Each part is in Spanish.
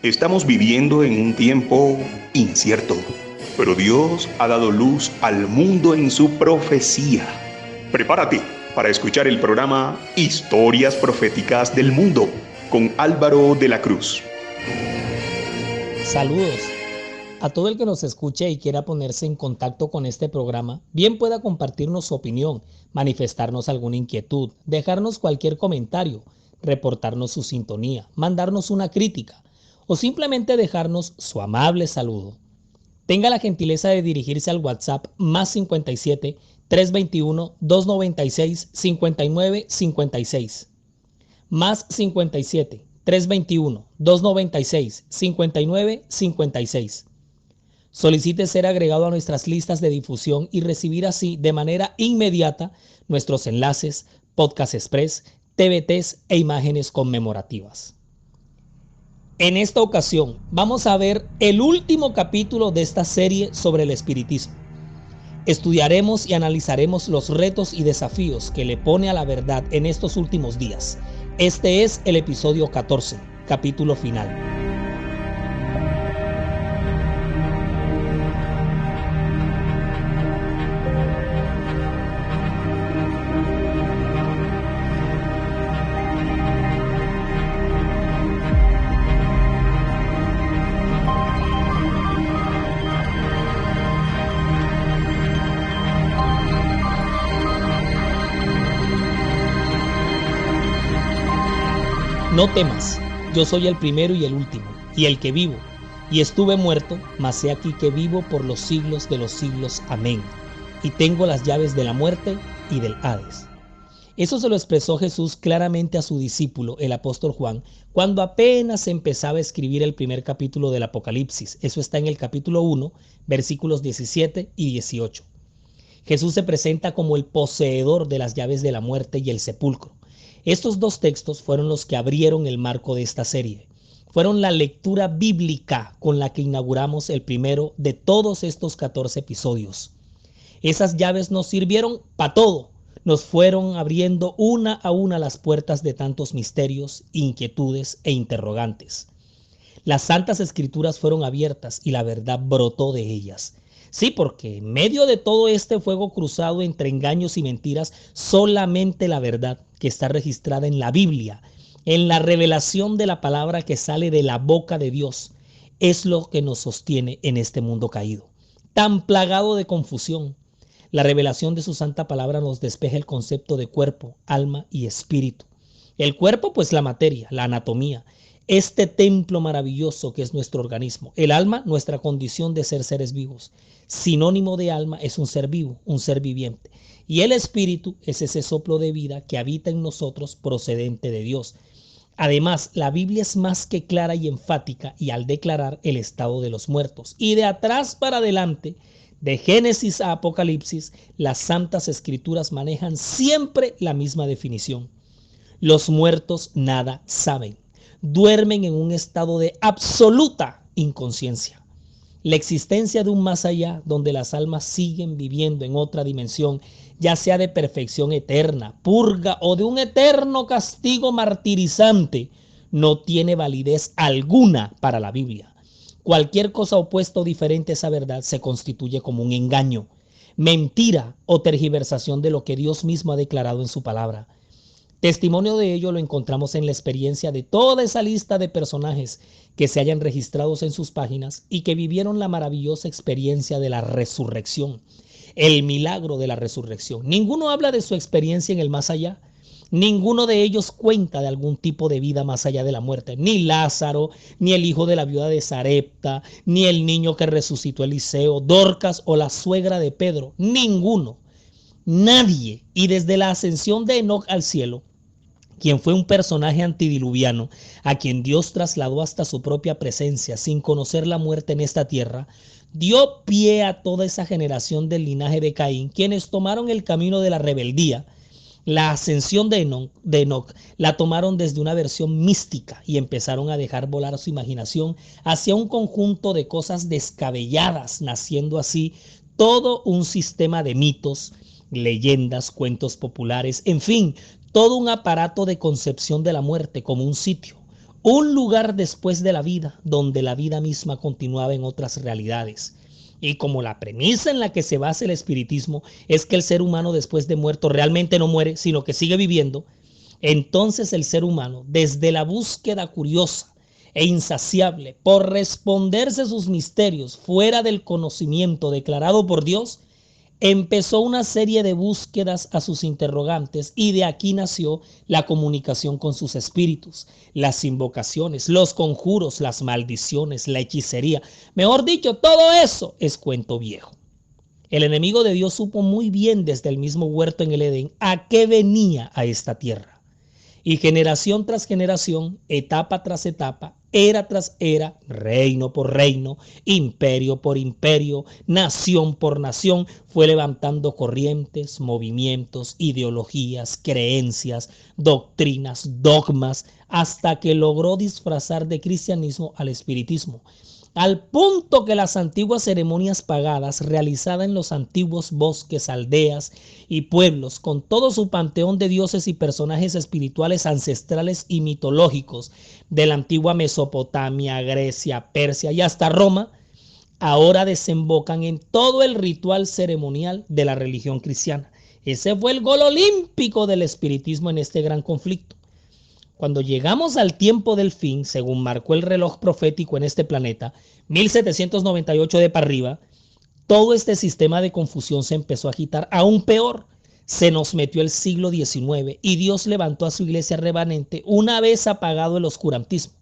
Estamos viviendo en un tiempo incierto, pero Dios ha dado luz al mundo en su profecía. Prepárate para escuchar el programa Historias Proféticas del Mundo con Álvaro de la Cruz. Saludos a todo el que nos escuche y quiera ponerse en contacto con este programa. Bien pueda compartirnos su opinión, manifestarnos alguna inquietud, dejarnos cualquier comentario, reportarnos su sintonía, mandarnos una crítica o simplemente dejarnos su amable saludo. Tenga la gentileza de dirigirse al WhatsApp más 57 321 296 59 56. Más 57 321 296 59 56. Solicite ser agregado a nuestras listas de difusión y recibir así de manera inmediata nuestros enlaces, podcast express, TBTs e imágenes conmemorativas. En esta ocasión vamos a ver el último capítulo de esta serie sobre el espiritismo. Estudiaremos y analizaremos los retos y desafíos que le pone a la verdad en estos últimos días. Este es el episodio 14, capítulo final. No temas, yo soy el primero y el último, y el que vivo, y estuve muerto, mas he aquí que vivo por los siglos de los siglos. Amén. Y tengo las llaves de la muerte y del Hades. Eso se lo expresó Jesús claramente a su discípulo, el apóstol Juan, cuando apenas empezaba a escribir el primer capítulo del Apocalipsis. Eso está en el capítulo 1, versículos 17 y 18. Jesús se presenta como el poseedor de las llaves de la muerte y el sepulcro. Estos dos textos fueron los que abrieron el marco de esta serie. Fueron la lectura bíblica con la que inauguramos el primero de todos estos 14 episodios. Esas llaves nos sirvieron para todo. Nos fueron abriendo una a una las puertas de tantos misterios, inquietudes e interrogantes. Las Santas Escrituras fueron abiertas y la verdad brotó de ellas. Sí, porque en medio de todo este fuego cruzado entre engaños y mentiras, solamente la verdad que está registrada en la Biblia, en la revelación de la palabra que sale de la boca de Dios, es lo que nos sostiene en este mundo caído, tan plagado de confusión. La revelación de su santa palabra nos despeja el concepto de cuerpo, alma y espíritu. El cuerpo, pues la materia, la anatomía, este templo maravilloso que es nuestro organismo. El alma, nuestra condición de ser seres vivos. Sinónimo de alma es un ser vivo, un ser viviente. Y el espíritu es ese soplo de vida que habita en nosotros procedente de Dios. Además, la Biblia es más que clara y enfática y al declarar el estado de los muertos. Y de atrás para adelante, de Génesis a Apocalipsis, las Santas Escrituras manejan siempre la misma definición. Los muertos nada saben. Duermen en un estado de absoluta inconsciencia. La existencia de un más allá donde las almas siguen viviendo en otra dimensión, ya sea de perfección eterna, purga o de un eterno castigo martirizante, no tiene validez alguna para la Biblia. Cualquier cosa opuesta o diferente a esa verdad se constituye como un engaño, mentira o tergiversación de lo que Dios mismo ha declarado en su palabra. Testimonio de ello lo encontramos en la experiencia de toda esa lista de personajes que se hayan registrados en sus páginas y que vivieron la maravillosa experiencia de la resurrección, el milagro de la resurrección. Ninguno habla de su experiencia en el más allá. Ninguno de ellos cuenta de algún tipo de vida más allá de la muerte. Ni Lázaro, ni el hijo de la viuda de Sarepta, ni el niño que resucitó Eliseo, Dorcas o la suegra de Pedro. Ninguno. Nadie. Y desde la ascensión de Enoc al cielo, quien fue un personaje antidiluviano, a quien Dios trasladó hasta su propia presencia sin conocer la muerte en esta tierra, dio pie a toda esa generación del linaje de Caín, quienes tomaron el camino de la rebeldía. La ascensión de Enoc la tomaron desde una versión mística y empezaron a dejar volar su imaginación hacia un conjunto de cosas descabelladas, naciendo así todo un sistema de mitos, leyendas, cuentos populares, en fin, todo un aparato de concepción de la muerte como un sitio, un lugar después de la vida, donde la vida misma continuaba en otras realidades. Y como la premisa en la que se basa el espiritismo es que el ser humano después de muerto realmente no muere, sino que sigue viviendo, entonces el ser humano, desde la búsqueda curiosa e insaciable por responderse sus misterios fuera del conocimiento declarado por Dios, empezó una serie de búsquedas a sus interrogantes y de aquí nació la comunicación con sus espíritus, las invocaciones, los conjuros, las maldiciones, la hechicería. Mejor dicho, todo eso es cuento viejo. El enemigo de Dios supo muy bien desde el mismo huerto en el Edén a qué venía a esta tierra. Y generación tras generación, etapa tras etapa, era tras era, reino por reino, imperio por imperio, nación por nación, fue levantando corrientes, movimientos, ideologías, creencias, doctrinas, dogmas, hasta que logró disfrazar de cristianismo al espiritismo. Al punto que las antiguas ceremonias pagadas realizadas en los antiguos bosques, aldeas y pueblos, con todo su panteón de dioses y personajes espirituales ancestrales y mitológicos de la antigua Mesopotamia, Grecia, Persia y hasta Roma, ahora desembocan en todo el ritual ceremonial de la religión cristiana. Ese fue el gol olímpico del espiritismo en este gran conflicto. Cuando llegamos al tiempo del fin, según marcó el reloj profético en este planeta, 1798 de para arriba, todo este sistema de confusión se empezó a agitar aún peor. Se nos metió el siglo XIX y Dios levantó a su iglesia remanente una vez apagado el oscurantismo.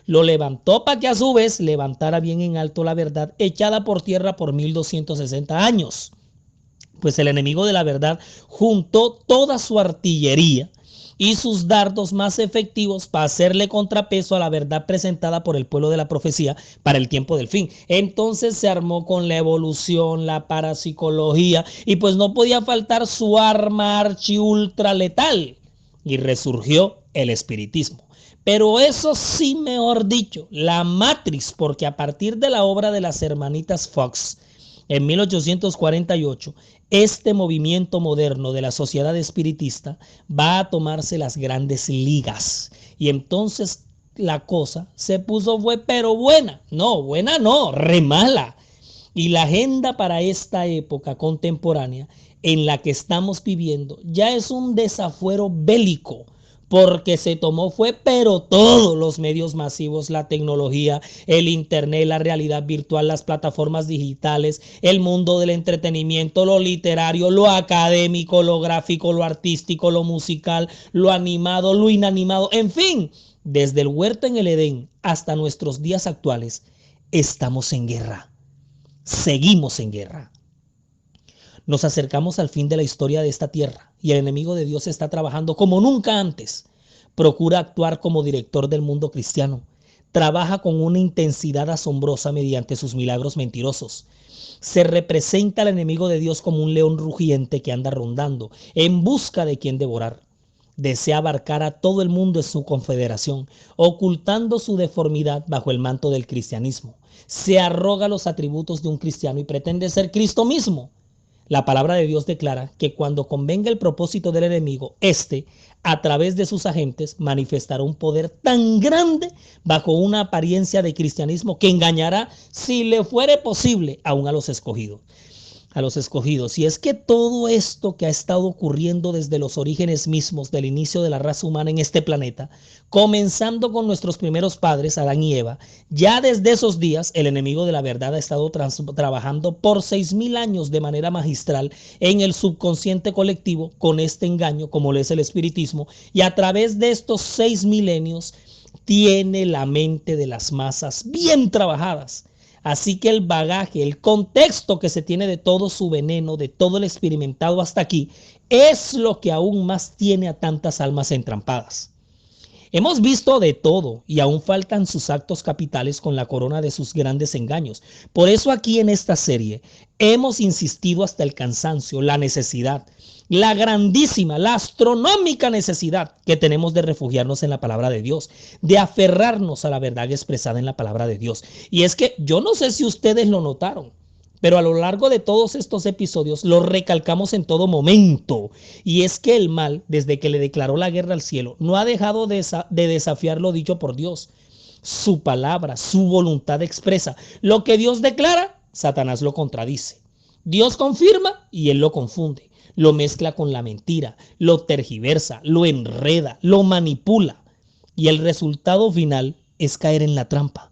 Lo levantó para que a su vez levantara bien en alto la verdad echada por tierra por 1260 años. Pues el enemigo de la verdad juntó toda su artillería y sus dardos más efectivos para hacerle contrapeso a la verdad presentada por el pueblo de la profecía para el tiempo del fin. Entonces se armó con la evolución, la parapsicología, y pues no podía faltar su arma archi ultra letal, y resurgió el espiritismo. Pero eso sí, mejor dicho, la matriz, porque a partir de la obra de las hermanitas Fox, en 1848, este movimiento moderno de la sociedad espiritista va a tomarse las grandes ligas. Y entonces la cosa se puso pero buena. No, buena no, re mala. Y la agenda para esta época contemporánea en la que estamos viviendo ya es un desafuero bélico, porque se tomó pero todos los medios masivos, la tecnología, el internet, la realidad virtual, las plataformas digitales, el mundo del entretenimiento, lo literario, lo académico, lo gráfico, lo artístico, lo musical, lo animado, lo inanimado, en fin, desde el huerto en el Edén hasta nuestros días actuales, estamos en guerra, seguimos en guerra. Nos acercamos al fin de la historia de esta tierra y el enemigo de Dios está trabajando como nunca antes. Procura actuar como director del mundo cristiano. Trabaja con una intensidad asombrosa mediante sus milagros mentirosos. Se representa al enemigo de Dios como un león rugiente que anda rondando en busca de quien devorar. Desea abarcar a todo el mundo en su confederación, ocultando su deformidad bajo el manto del cristianismo. Se arroga los atributos de un cristiano y pretende ser Cristo mismo. La palabra de Dios declara que cuando convenga el propósito del enemigo, a través de sus agentes, manifestará un poder tan grande bajo una apariencia de cristianismo que engañará, si le fuere posible, aún a los escogidos. Y es que todo esto que ha estado ocurriendo desde los orígenes mismos del inicio de la raza humana en este planeta, comenzando con nuestros primeros padres, Adán y Eva, ya desde esos días el enemigo de la verdad ha estado trabajando por 6,000 años de manera magistral en el subconsciente colectivo con este engaño, como lo es el espiritismo, y a través de estos 6 milenios tiene la mente de las masas bien trabajadas. Así que el bagaje, el contexto que se tiene de todo su veneno, de todo el experimentado hasta aquí, es lo que aún más tiene a tantas almas entrampadas. Hemos visto de todo y aún faltan sus actos capitales con la corona de sus grandes engaños. Por eso aquí en esta serie hemos insistido hasta el cansancio, la necesidad, la grandísima, la astronómica necesidad que tenemos de refugiarnos en la palabra de Dios, de aferrarnos a la verdad expresada en la palabra de Dios. Y es que yo no sé si ustedes lo notaron, Pero a lo largo de todos estos episodios lo recalcamos en todo momento. Y es que el mal, desde que le declaró la guerra al cielo, no ha dejado de desafiar lo dicho por Dios. Su palabra, su voluntad expresa. Lo que Dios declara, Satanás lo contradice. Dios confirma y él lo confunde. Lo mezcla con la mentira, lo tergiversa, lo enreda, lo manipula. Y el resultado final es caer en la trampa,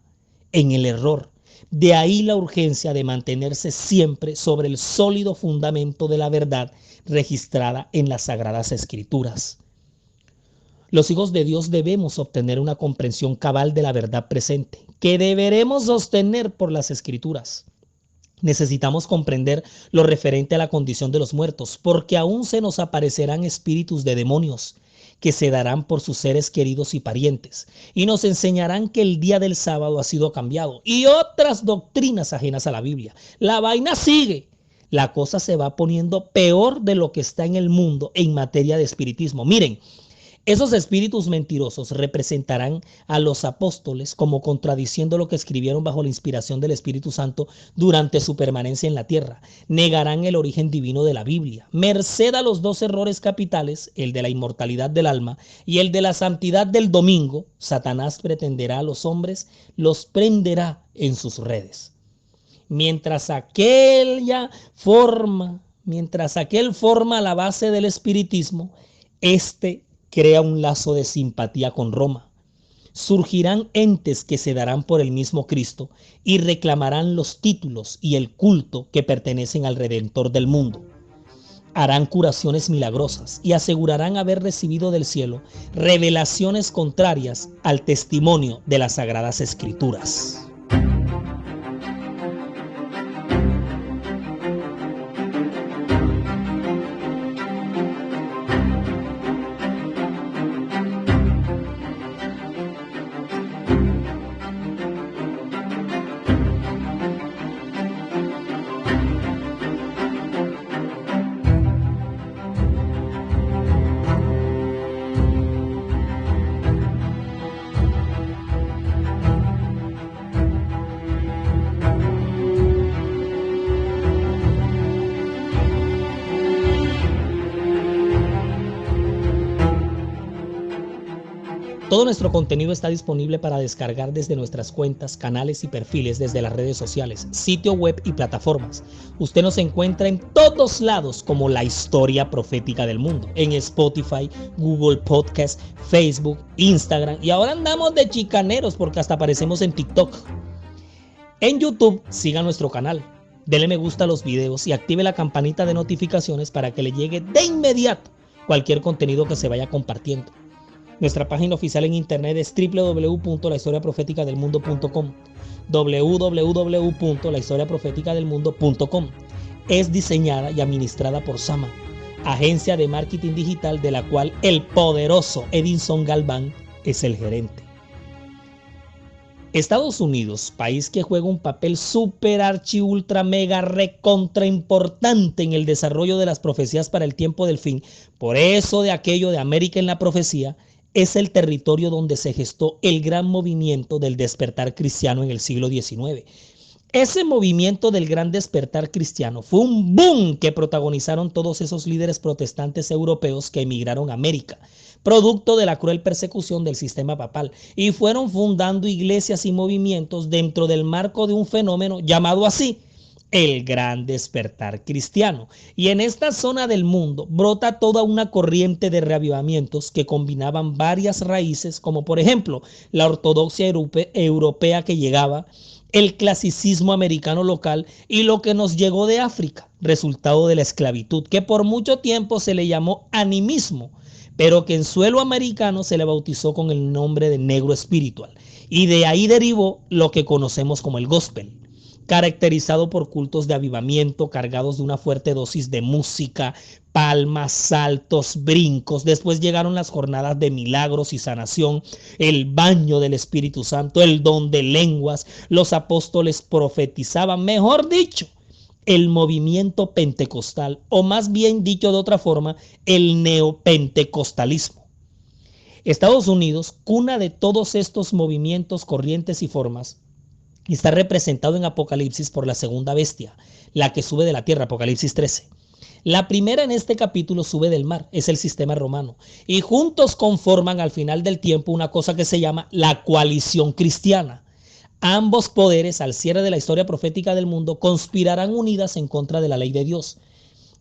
en el error. De ahí la urgencia de mantenerse siempre sobre el sólido fundamento de la verdad registrada en las Sagradas Escrituras. Los hijos de Dios debemos obtener una comprensión cabal de la verdad presente, que deberemos sostener por las Escrituras. Necesitamos comprender lo referente a la condición de los muertos, porque aún se nos aparecerán espíritus de demonios que se darán por sus seres queridos y parientes, y nos enseñarán que el día del sábado ha sido cambiado, y otras doctrinas ajenas a la Biblia. La vaina sigue. La cosa se va poniendo peor de lo que está en el mundo en materia de espiritismo. Miren, esos espíritus mentirosos representarán a los apóstoles como contradiciendo lo que escribieron bajo la inspiración del Espíritu Santo durante su permanencia en la tierra. Negarán el origen divino de la Biblia. Merced a los dos errores capitales, el de la inmortalidad del alma y el de la santidad del domingo, Satanás pretenderá a los hombres, los prenderá en sus redes. Mientras aquel forma la base del espiritismo, crea un lazo de simpatía con Roma. Surgirán entes que se darán por el mismo Cristo y reclamarán los títulos y el culto que pertenecen al Redentor del mundo. Harán curaciones milagrosas y asegurarán haber recibido del cielo revelaciones contrarias al testimonio de las Sagradas Escrituras. Todo nuestro contenido está disponible para descargar desde nuestras cuentas, canales y perfiles desde las redes sociales, sitio web y plataformas. Usted nos encuentra en todos lados como La Historia Profética del Mundo, en Spotify, Google Podcast, Facebook, Instagram y ahora andamos de chicaneros porque hasta aparecemos en TikTok. En YouTube, siga nuestro canal, dele me gusta a los videos y active la campanita de notificaciones para que le llegue de inmediato cualquier contenido que se vaya compartiendo. Nuestra página oficial en internet es www.lahistoriaprofeticadelmundo.com www.lahistoriaprofeticadelmundo.com. Es diseñada y administrada por Sama, agencia de marketing digital de la cual el poderoso Edinson Galván es el gerente. Estados Unidos, país que juega un papel súper archi ultra mega recontra importante en el desarrollo de las profecías para el tiempo del fin, por eso de aquello de América en la profecía, es el territorio donde se gestó el gran movimiento del despertar cristiano en el siglo XIX. Ese movimiento del gran despertar cristiano fue un boom que protagonizaron todos esos líderes protestantes europeos que emigraron a América, producto de la cruel persecución del sistema papal, y fueron fundando iglesias y movimientos dentro del marco de un fenómeno llamado así, el gran despertar cristiano. Y en esta zona del mundo brota toda una corriente de reavivamientos que combinaban varias raíces, como por ejemplo la ortodoxia europea que llegaba, el clasicismo americano local y lo que nos llegó de África, resultado de la esclavitud, que por mucho tiempo se le llamó animismo, pero que en suelo americano se le bautizó con el nombre de negro espiritual. Y de ahí derivó lo que conocemos como el gospel, caracterizado por cultos de avivamiento cargados de una fuerte dosis de música, palmas, saltos, brincos. Después llegaron las jornadas de milagros y sanación, el baño del Espíritu Santo, el don de lenguas. Los apóstoles profetizaban, mejor dicho, el movimiento pentecostal, o más bien dicho de otra forma, el neopentecostalismo. Estados Unidos, cuna de todos estos movimientos, corrientes y formas, y está representado en Apocalipsis por la segunda bestia, la que sube de la tierra, Apocalipsis 13. La primera en este capítulo sube del mar, es el sistema romano, y juntos conforman al final del tiempo una cosa que se llama la coalición cristiana. Ambos poderes, al cierre de la historia profética del mundo, conspirarán unidas en contra de la ley de Dios.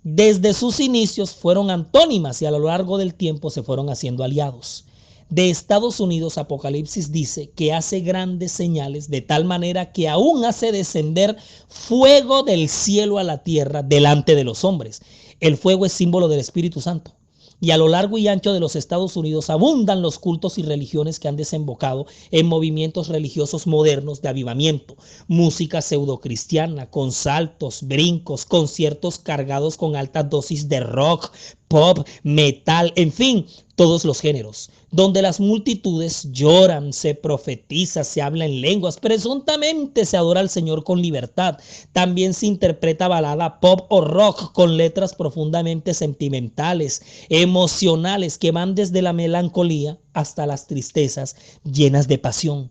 Desde sus inicios fueron antónimas y a lo largo del tiempo se fueron haciendo aliados. De Estados Unidos, Apocalipsis dice que hace grandes señales de tal manera que aún hace descender fuego del cielo a la tierra delante de los hombres. El fuego es símbolo del Espíritu Santo. Y a lo largo y ancho de los Estados Unidos abundan los cultos y religiones que han desembocado en movimientos religiosos modernos de avivamiento, música pseudocristiana con saltos, brincos, conciertos cargados con altas dosis de rock, pop, metal, en fin, todos los géneros, donde las multitudes lloran, se profetiza, se habla en lenguas, presuntamente se adora al Señor con libertad. También se interpreta balada pop o rock con letras profundamente sentimentales, emocionales, que van desde la melancolía hasta las tristezas llenas de pasión.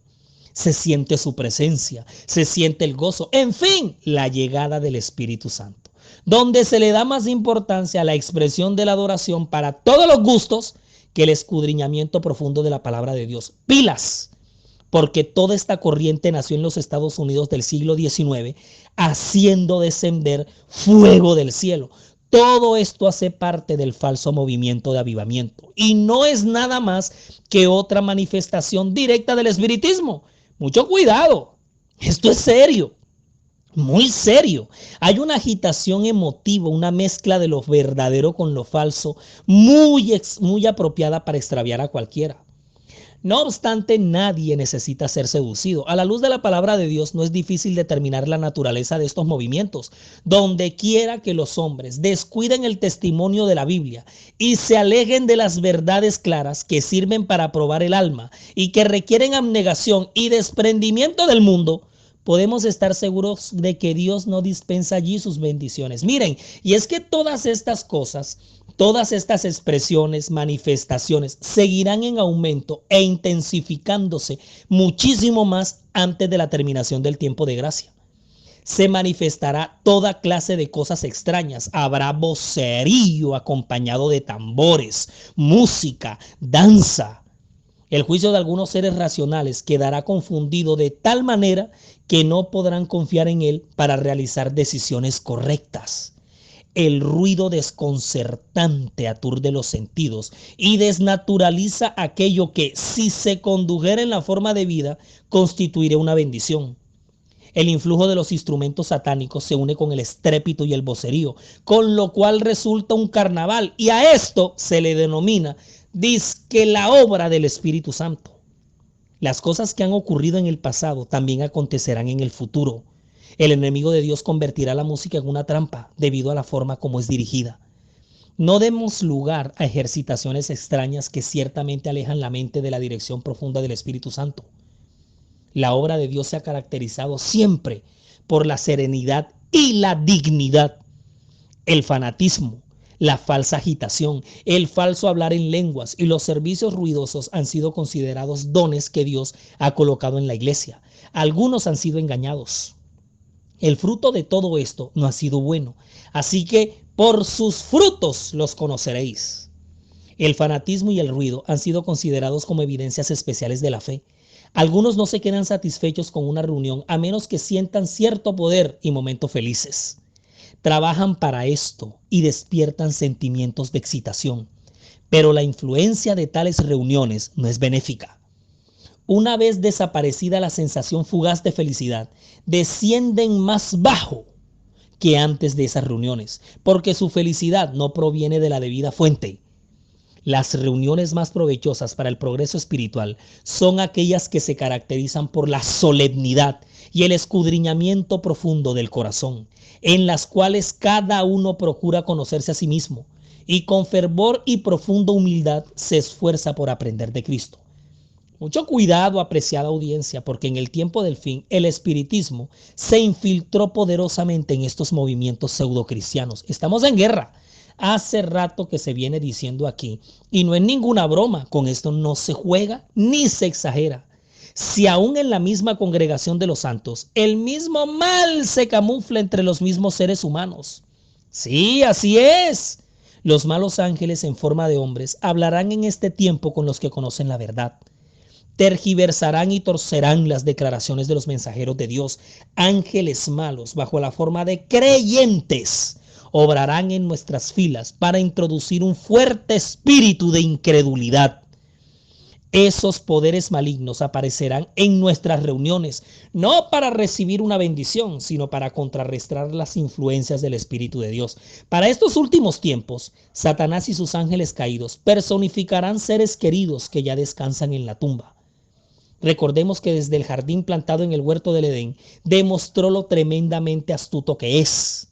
Se siente su presencia, se siente el gozo, en fin, la llegada del Espíritu Santo, donde se le da más importancia a la expresión de la adoración para todos los gustos que el escudriñamiento profundo de la palabra de Dios. Pilas, porque toda esta corriente nació en los Estados Unidos del siglo XIX, haciendo descender fuego del cielo. Todo esto hace parte del falso movimiento de avivamiento y no es nada más que otra manifestación directa del espiritismo. Mucho cuidado, esto es serio. Muy serio. Hay una agitación emotiva, una mezcla de lo verdadero con lo falso, muy apropiada para extraviar a cualquiera. No obstante, nadie necesita ser seducido. A la luz de la palabra de Dios no es difícil determinar la naturaleza de estos movimientos. Donde quiera que los hombres descuiden el testimonio de la Biblia y se alejen de las verdades claras que sirven para probar el alma y que requieren abnegación y desprendimiento del mundo, podemos estar seguros de que Dios no dispensa allí sus bendiciones. Miren, y es que todas estas cosas, todas estas expresiones, manifestaciones, seguirán en aumento e intensificándose muchísimo más antes de la terminación del tiempo de gracia. Se manifestará toda clase de cosas extrañas. Habrá vocerío acompañado de tambores, música, danza. El juicio de algunos seres racionales quedará confundido de tal manera que no podrán confiar en él para realizar decisiones correctas. El ruido desconcertante aturde los sentidos y desnaturaliza aquello que, si se condujera en la forma de vida, constituiría una bendición. El influjo de los instrumentos satánicos se une con el estrépito y el vocerío, con lo cual resulta un carnaval, y a esto se le denomina dizque la obra del Espíritu Santo. Las cosas que han ocurrido en el pasado también acontecerán en el futuro. El enemigo de Dios convertirá la música en una trampa debido a la forma como es dirigida. No demos lugar a ejercitaciones extrañas que ciertamente alejan la mente de la dirección profunda del Espíritu Santo. La obra de Dios se ha caracterizado siempre por la serenidad y la dignidad. El fanatismo, la falsa agitación, el falso hablar en lenguas y los servicios ruidosos han sido considerados dones que Dios ha colocado en la iglesia. Algunos han sido engañados. El fruto de todo esto no ha sido bueno. Así que por sus frutos los conoceréis. El fanatismo y el ruido han sido considerados como evidencias especiales de la fe. Algunos no se quedan satisfechos con una reunión a menos que sientan cierto poder y momentos felices. Trabajan para esto y despiertan sentimientos de excitación. Pero la influencia de tales reuniones no es benéfica. Una vez desaparecida la sensación fugaz de felicidad, descienden más bajo que antes de esas reuniones, porque su felicidad no proviene de la debida fuente. Las reuniones más provechosas para el progreso espiritual son aquellas que se caracterizan por la solemnidad y el escudriñamiento profundo del corazón, en las cuales cada uno procura conocerse a sí mismo y con fervor y profunda humildad se esfuerza por aprender de Cristo. Mucho cuidado, apreciada audiencia, porque en el tiempo del fin el espiritismo se infiltró poderosamente en estos movimientos pseudocristianos. Estamos en guerra. Hace rato que se viene diciendo aquí, y no es ninguna broma, con esto no se juega ni se exagera. Si aún en la misma congregación de los santos, el mismo mal se camufla entre los mismos seres humanos. Sí, así es. Los malos ángeles en forma de hombres hablarán en este tiempo con los que conocen la verdad. Tergiversarán y torcerán las declaraciones de los mensajeros de Dios. Ángeles malos, bajo la forma de creyentes, obrarán en nuestras filas para introducir un fuerte espíritu de incredulidad. Esos poderes malignos aparecerán en nuestras reuniones, no para recibir una bendición, sino para contrarrestar las influencias del Espíritu de Dios. Para estos últimos tiempos, Satanás y sus ángeles caídos personificarán seres queridos que ya descansan en la tumba. Recordemos que desde el jardín plantado en el huerto del Edén, demostró lo tremendamente astuto que es.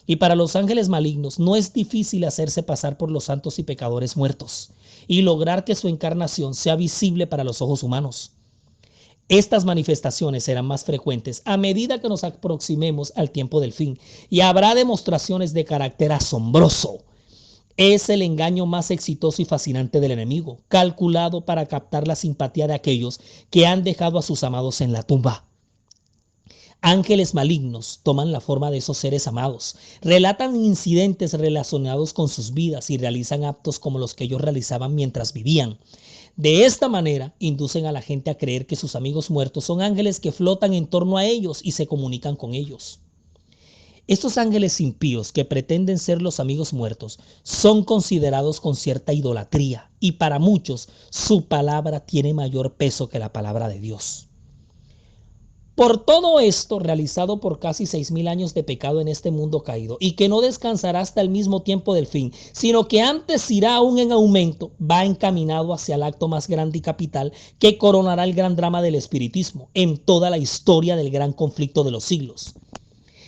Y para los ángeles malignos no es difícil hacerse pasar por los santos y pecadores muertos y lograr que su encarnación sea visible para los ojos humanos. Estas manifestaciones serán más frecuentes a medida que nos aproximemos al tiempo del fin y habrá demostraciones de carácter asombroso. Es el engaño más exitoso y fascinante del enemigo, calculado para captar la simpatía de aquellos que han dejado a sus amados en la tumba. Ángeles malignos toman la forma de esos seres amados, relatan incidentes relacionados con sus vidas y realizan actos como los que ellos realizaban mientras vivían. De esta manera, inducen a la gente a creer que sus amigos muertos son ángeles que flotan en torno a ellos y se comunican con ellos. Estos ángeles impíos que pretenden ser los amigos muertos son considerados con cierta idolatría y para muchos su palabra tiene mayor peso que la palabra de Dios. Por todo esto realizado por casi 6,000 años de pecado en este mundo caído y que no descansará hasta el mismo tiempo del fin, sino que antes irá aún en aumento, va encaminado hacia el acto más grande y capital que coronará el gran drama del espiritismo en toda la historia del gran conflicto de los siglos.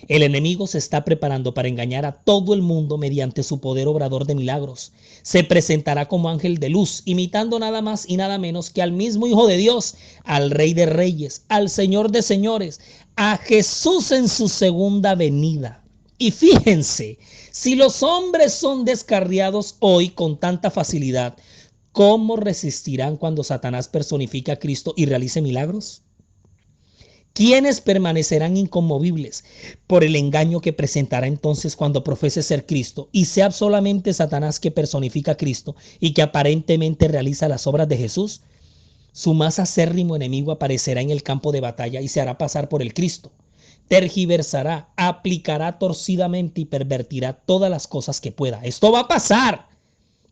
El enemigo se está preparando para engañar a todo el mundo mediante su poder obrador de milagros. Se presentará como ángel de luz, imitando nada más y nada menos que al mismo Hijo de Dios, al Rey de Reyes, al Señor de Señores, a Jesús en su segunda venida. Y fíjense, si los hombres son descarriados hoy con tanta facilidad, ¿cómo resistirán cuando Satanás personifique a Cristo y realice milagros? ¿Quiénes permanecerán inconmovibles por el engaño que presentará entonces cuando profese ser Cristo y sea solamente Satanás que personifica a Cristo y que aparentemente realiza las obras de Jesús? Su más acérrimo enemigo aparecerá en el campo de batalla y se hará pasar por el Cristo. Tergiversará, aplicará torcidamente y pervertirá todas las cosas que pueda. Esto va a pasar.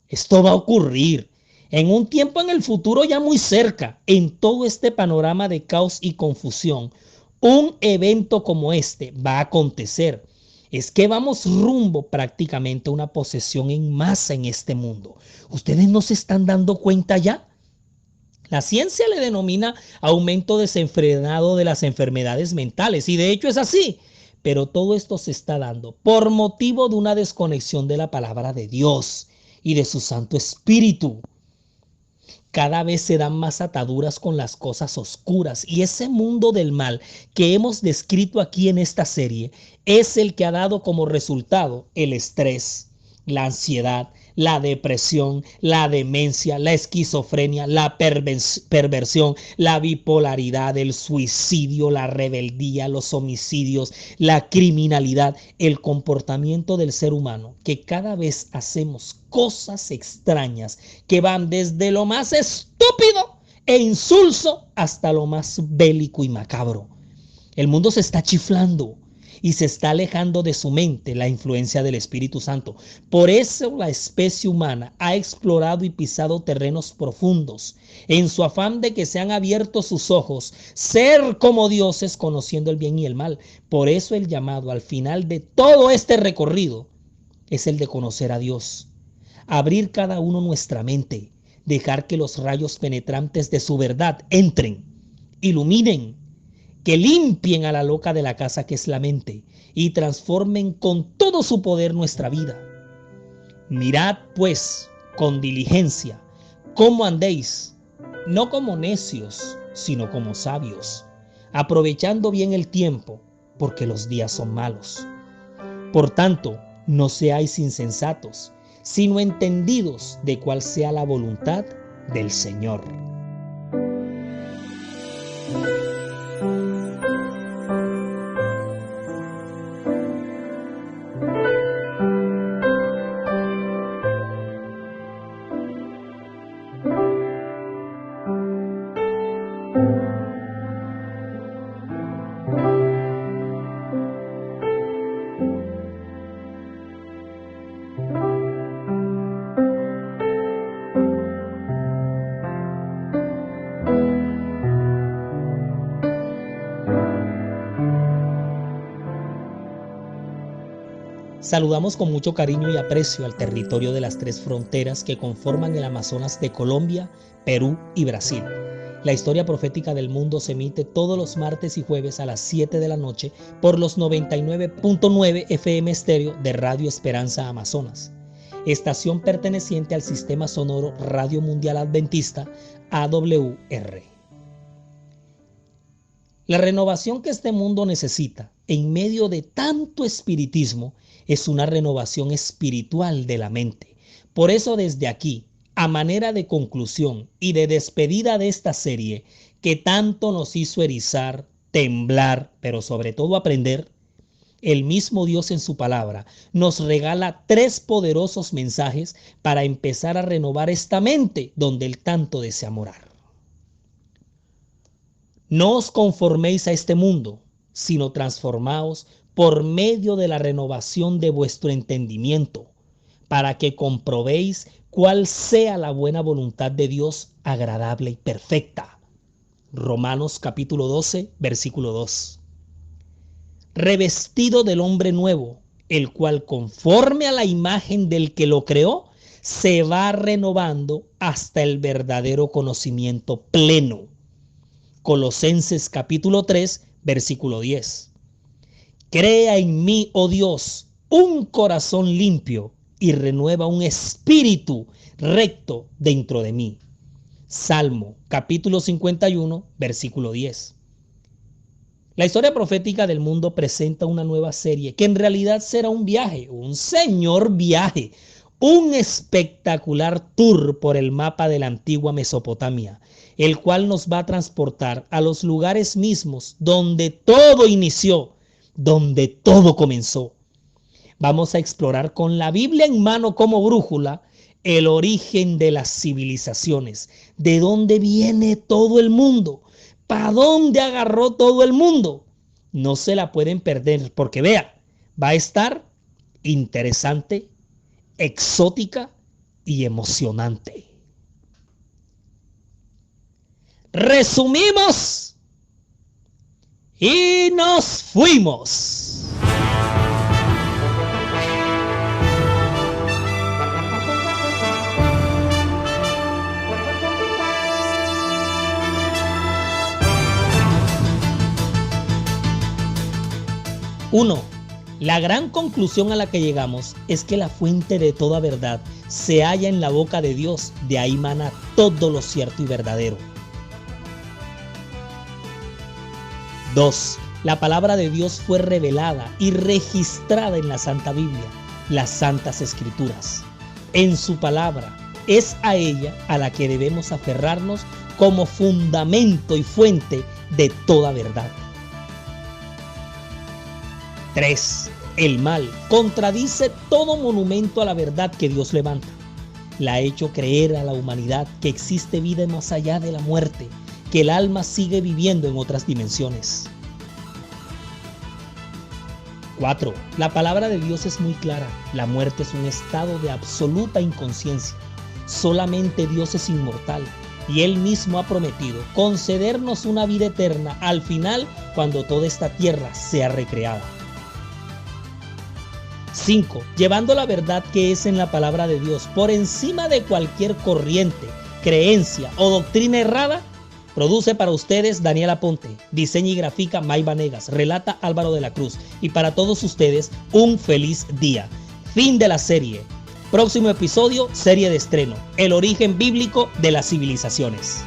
Esto va a ocurrir. En un tiempo en el futuro ya muy cerca, en todo este panorama de caos y confusión, un evento como este va a acontecer. Es que vamos rumbo prácticamente a una posesión en masa en este mundo. ¿Ustedes no se están dando cuenta ya? La ciencia le denomina aumento desenfrenado de las enfermedades mentales y de hecho es así. Pero todo esto se está dando por motivo de una desconexión de la palabra de Dios y de su Santo Espíritu. Cada vez se dan más ataduras con las cosas oscuras y ese mundo del mal que hemos descrito aquí en esta serie es el que ha dado como resultado el estrés, la ansiedad, la depresión, la demencia, la esquizofrenia, la perversión, la bipolaridad, el suicidio, la rebeldía, los homicidios, la criminalidad, el comportamiento del ser humano, que cada vez hacemos cosas extrañas que van desde lo más estúpido e insulso hasta lo más bélico y macabro. El mundo se está chiflando y se está alejando de su mente la influencia del Espíritu Santo. Por eso la especie humana ha explorado y pisado terrenos profundos, en su afán de que sean abiertos sus ojos, ser como dioses conociendo el bien y el mal. Por eso el llamado al final de todo este recorrido es el de conocer a Dios, abrir cada uno nuestra mente, dejar que los rayos penetrantes de su verdad entren, iluminen, que limpien a la loca de la casa que es la mente y transformen con todo su poder nuestra vida. Mirad pues con diligencia cómo andéis, no como necios, sino como sabios, aprovechando bien el tiempo, porque los días son malos. Por tanto, no seáis insensatos, sino entendidos de cuál sea la voluntad del Señor. Saludamos con mucho cariño y aprecio al territorio de las tres fronteras que conforman el Amazonas de Colombia, Perú y Brasil. La historia profética del mundo se emite todos los martes y jueves a las 7 de la noche por los 99.9 FM estéreo de Radio Esperanza Amazonas, estación perteneciente al Sistema Sonoro Radio Mundial Adventista, AWR. La renovación que este mundo necesita en medio de tanto espiritismo es una renovación espiritual de la mente. Por eso desde aquí, a manera de conclusión y de despedida de esta serie que tanto nos hizo erizar, temblar, pero sobre todo aprender, el mismo Dios en su palabra nos regala 3 poderosos mensajes para empezar a renovar esta mente donde Él tanto desea morar. No os conforméis a este mundo, sino transformaos por medio de la renovación de vuestro entendimiento, para que comprobéis cuál sea la buena voluntad de Dios, agradable y perfecta. Romanos capítulo 12, versículo 2. Revestido del hombre nuevo, el cual conforme a la imagen del que lo creó, se va renovando hasta el verdadero conocimiento pleno. Colosenses capítulo 3, versículo 10. Crea en mí, oh Dios, un corazón limpio y renueva un espíritu recto dentro de mí. Salmo capítulo 51, versículo 10. La historia profética del mundo presenta una nueva serie que en realidad será un viaje, un señor viaje, un espectacular tour por el mapa de la antigua Mesopotamia, el cual nos va a transportar a los lugares mismos donde todo inició, donde todo comenzó. Vamos a explorar con la Biblia en mano como brújula el origen de las civilizaciones, de dónde viene todo el mundo, para dónde agarró todo el mundo. No se la pueden perder porque vean, va a estar interesante, exótica y emocionante. Resumimos y nos fuimos. Uno, la gran conclusión a la que llegamos es que la fuente de toda verdad se halla en la boca de Dios, de ahí mana todo lo cierto y verdadero. 2. La palabra de Dios fue revelada y registrada en la Santa Biblia, las Santas Escrituras. En su palabra es a ella a la que debemos aferrarnos como fundamento y fuente de toda verdad. 3. El mal contradice todo monumento a la verdad que Dios levanta. Le ha hecho creer a la humanidad que existe vida más allá de la muerte, que el alma sigue viviendo en otras dimensiones. 4. La palabra de Dios es muy clara. La muerte es un estado de absoluta inconsciencia. Solamente Dios es inmortal y Él mismo ha prometido concedernos una vida eterna al final cuando toda esta tierra sea recreada. 5. Llevando la verdad que es en la palabra de Dios por encima de cualquier corriente, creencia o doctrina errada. Produce para ustedes Daniel Aponte, diseña y grafica May Vanegas, relata Álvaro de la Cruz. Y para todos ustedes, un feliz día. Fin de la serie. Próximo episodio, serie de estreno, el origen bíblico de las civilizaciones.